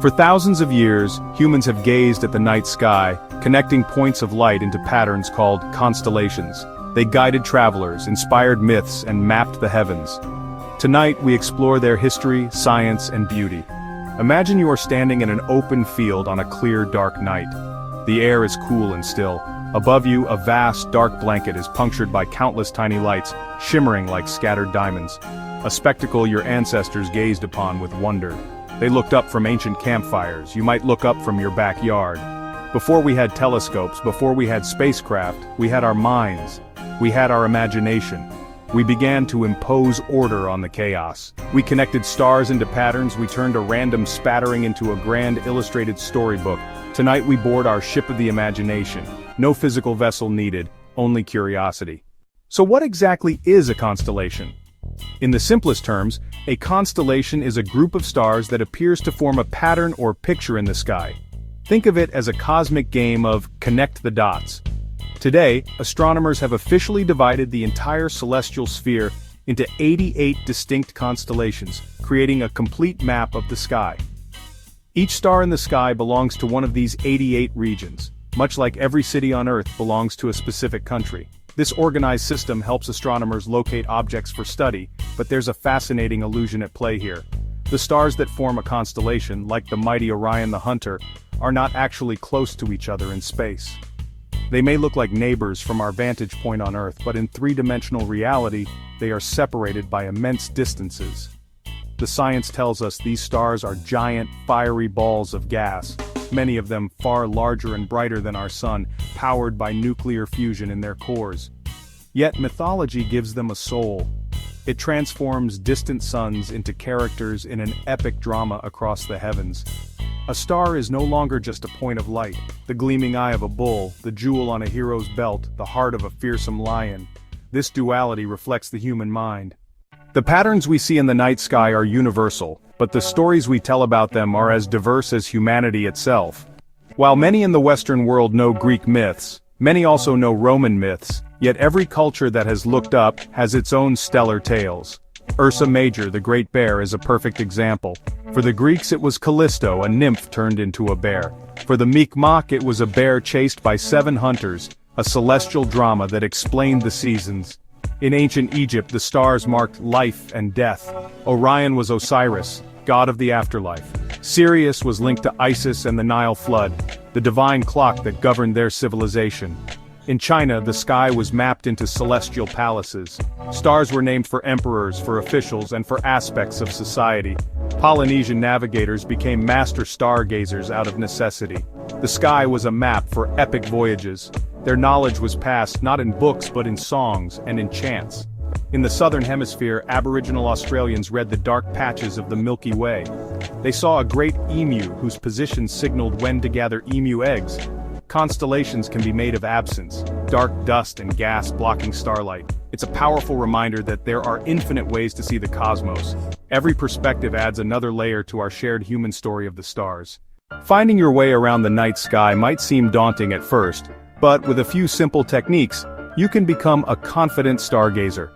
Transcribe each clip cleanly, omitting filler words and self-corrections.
For thousands of years, humans have gazed at the night sky, connecting points of light into patterns called constellations. They guided travelers, inspired myths, and mapped the heavens. Tonight, we explore their history, science, and beauty. Imagine you are standing in an open field on a clear, dark night. The air is cool and still. Above you, a vast, dark blanket is punctured by countless tiny lights, shimmering like scattered diamonds. A spectacle your ancestors gazed upon with wonder. They looked up from ancient campfires. You might look up from your backyard. Before we had telescopes, before we had spacecraft, we had our minds. We had our imagination. We began to impose order on the chaos. We connected stars into patterns, we turned a random spattering into a grand illustrated storybook. Tonight we board our ship of the imagination. No physical vessel needed, only curiosity. So what exactly is a constellation? In the simplest terms, a constellation is a group of stars that appears to form a pattern or picture in the sky. Think of it as a cosmic game of connect the dots. Today, astronomers have officially divided the entire celestial sphere into 88 distinct constellations, creating a complete map of the sky. Each star in the sky belongs to one of these 88 regions, much like every city on Earth belongs to a specific country. This organized system helps astronomers locate objects for study, but there's a fascinating illusion at play here. The stars that form a constellation, like the mighty Orion the Hunter, are not actually close to each other in space. They may look like neighbors from our vantage point on Earth, but in three-dimensional reality, they are separated by immense distances. The science tells us these stars are giant, fiery balls of gas, many of them far larger and brighter than our sun, powered by nuclear fusion in their cores. Yet mythology gives them a soul. It transforms distant suns into characters in an epic drama across the heavens. A star is no longer just a point of light, the gleaming eye of a bull, the jewel on a hero's belt, the heart of a fearsome lion. This duality reflects the human mind. The patterns we see in the night sky are universal, but the stories we tell about them are as diverse as humanity itself. While many in the Western world know Greek myths, many also know Roman myths, yet every culture that has looked up has its own stellar tales. Ursa Major, the Great Bear, is a perfect example. For the Greeks it was Callisto, a nymph turned into a bear. For the Mi'kmaq it was a bear chased by 7 hunters, a celestial drama that explained the seasons. In ancient Egypt the stars marked life and death. Orion was Osiris, god of the afterlife. Sirius was linked to Isis and the Nile flood, the divine clock that governed their civilization. In China, the sky was mapped into celestial palaces. Stars were named for emperors, for officials, and for aspects of society. Polynesian navigators became master stargazers out of necessity. The sky was a map for epic voyages. Their knowledge was passed not in books but in songs and in chants. In the southern hemisphere, Aboriginal Australians read the dark patches of the Milky Way. They saw a great emu whose position signaled when to gather emu eggs. Constellations can be made of absence, dark dust and gas blocking starlight. It's a powerful reminder that there are infinite ways to see the cosmos. Every perspective adds another layer to our shared human story of the stars. Finding your way around the night sky might seem daunting at first, but with a few simple techniques, you can become a confident stargazer.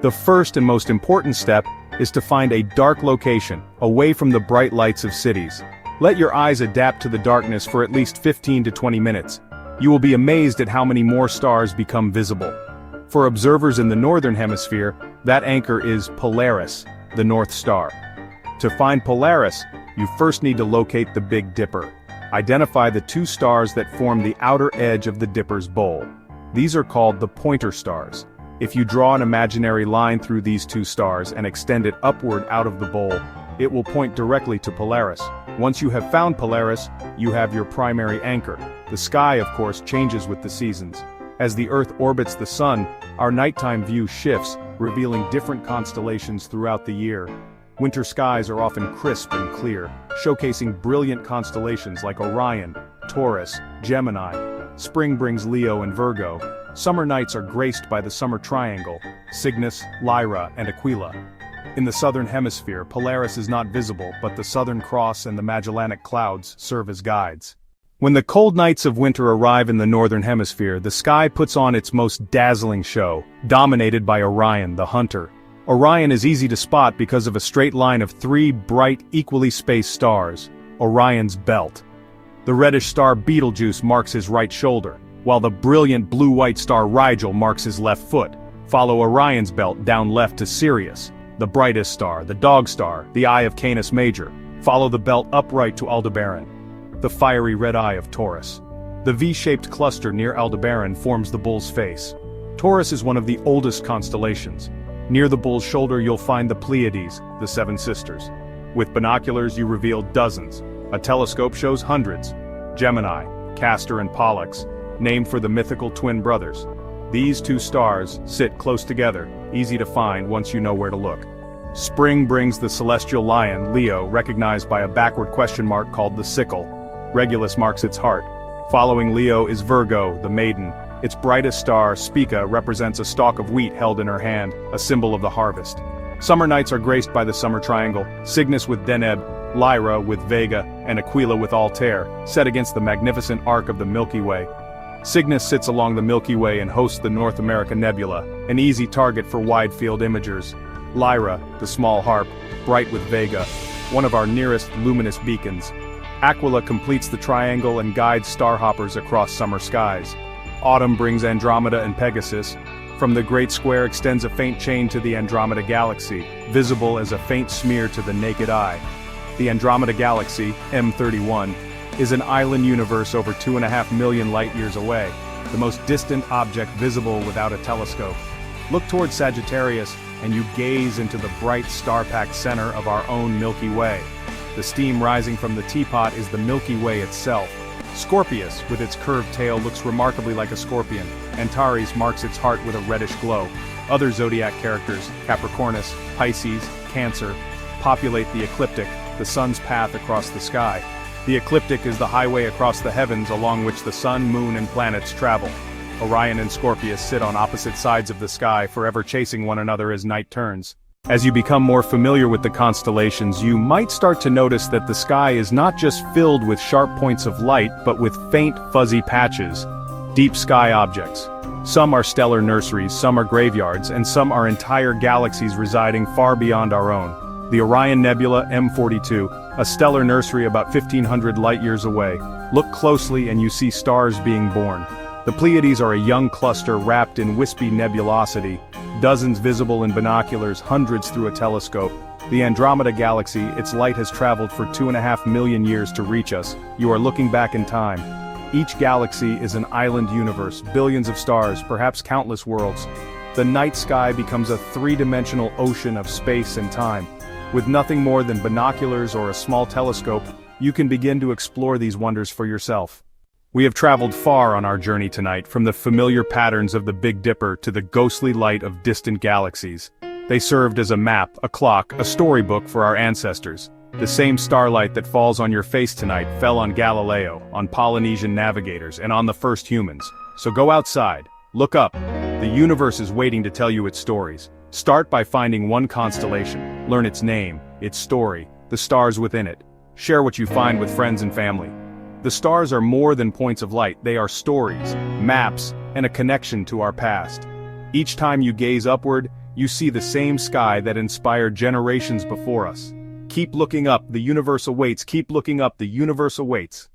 The first and most important step is to find a dark location, away from the bright lights of cities. Let your eyes adapt to the darkness for at least 15 to 20 minutes. You will be amazed at how many more stars become visible. For observers in the northern hemisphere, that anchor is Polaris, the North Star. To find Polaris, you first need to locate the Big Dipper. Identify the 2 stars that form the outer edge of the Dipper's bowl. These are called the pointer stars. If you draw an imaginary line through these 2 stars and extend it upward out of the bowl, it will point directly to Polaris. Once you have found Polaris, you have your primary anchor. The sky, of course, changes with the seasons. As the Earth orbits the Sun, our nighttime view shifts, revealing different constellations throughout the year. Winter skies are often crisp and clear, showcasing brilliant constellations like Orion, Taurus, Gemini. Spring brings Leo and Virgo. Summer nights are graced by the Summer Triangle, Cygnus, Lyra, and Aquila. In the southern hemisphere, Polaris is not visible, but the Southern Cross and the Magellanic Clouds serve as guides. When the cold nights of winter arrive in the northern hemisphere, the sky puts on its most dazzling show, dominated by Orion the Hunter. Orion is easy to spot because of a straight line of 3 bright, equally spaced stars. Orion's belt. The reddish star Betelgeuse marks his right shoulder, while the brilliant blue-white star Rigel marks his left foot. Follow Orion's belt down left to Sirius, the brightest star, the dog star, the eye of Canis Major. Follow the belt upright to Aldebaran, the fiery red eye of Taurus. The V-shaped cluster near Aldebaran forms the bull's face. Taurus is one of the oldest constellations. Near the bull's shoulder you'll find the Pleiades, the seven sisters. With binoculars you reveal dozens. A telescope shows hundreds. Gemini, Castor and Pollux, named for the mythical twin brothers. These two stars sit close together, easy to find once you know where to look. Spring brings the celestial lion, Leo, recognized by a backward question mark called the sickle. Regulus marks its heart. Following Leo is Virgo, the maiden. Its brightest star, Spica, represents a stalk of wheat held in her hand, a symbol of the harvest. Summer nights are graced by the summer triangle, Cygnus with Deneb, Lyra with Vega, and Aquila with Altair, set against the magnificent arc of the Milky Way. Cygnus sits along the Milky Way and hosts the North America Nebula, an easy target for wide-field imagers. Lyra, the small harp, bright with Vega, one of our nearest luminous beacons. Aquila completes the triangle and guides starhoppers across summer skies. Autumn brings Andromeda and Pegasus. From the Great Square extends a faint chain to the Andromeda Galaxy, visible as a faint smear to the naked eye. The Andromeda Galaxy, M31, is an island universe over 2.5 million light-years away, the most distant object visible without a telescope. Look towards Sagittarius, and you gaze into the bright star-packed center of our own Milky Way. The steam rising from the teapot is the Milky Way itself. Scorpius, with its curved tail, looks remarkably like a scorpion. Antares marks its heart with a reddish glow. Other zodiac characters, Capricornus, Pisces, Cancer, populate the ecliptic, the sun's path across the sky. The ecliptic is the highway across the heavens along which the sun, moon, and planets travel. Orion and Scorpius sit on opposite sides of the sky, forever chasing one another as night turns. As you become more familiar with the constellations, you might start to notice that the sky is not just filled with sharp points of light, but with faint, fuzzy patches, deep sky objects. Some are stellar nurseries, some are graveyards, and some are entire galaxies residing far beyond our own. The Orion Nebula, M42, a stellar nursery about 1,500 light-years away. Look closely and you see stars being born. The Pleiades are a young cluster wrapped in wispy nebulosity, dozens visible in binoculars, hundreds through a telescope. The Andromeda Galaxy, its light has traveled for 2.5 million years to reach us. You are looking back in time. Each galaxy is an island universe, billions of stars, perhaps countless worlds. The night sky becomes a three-dimensional ocean of space and time. With nothing more than binoculars or a small telescope, you can begin to explore these wonders for yourself. We have traveled far on our journey tonight, from the familiar patterns of the Big Dipper to the ghostly light of distant galaxies. They served as a map, a clock, a storybook for our ancestors. The same starlight that falls on your face tonight fell on Galileo, on Polynesian navigators, and on the first humans. So go outside, look up. The universe is waiting to tell you its stories. Start by finding one constellation, learn its name, its story, the stars within it. Share what you find with friends and family. The stars are more than points of light, they are stories, maps, and a connection to our past. Each time you gaze upward, you see the same sky that inspired generations before us. Keep looking up, the universe awaits. Keep looking up, the universe awaits.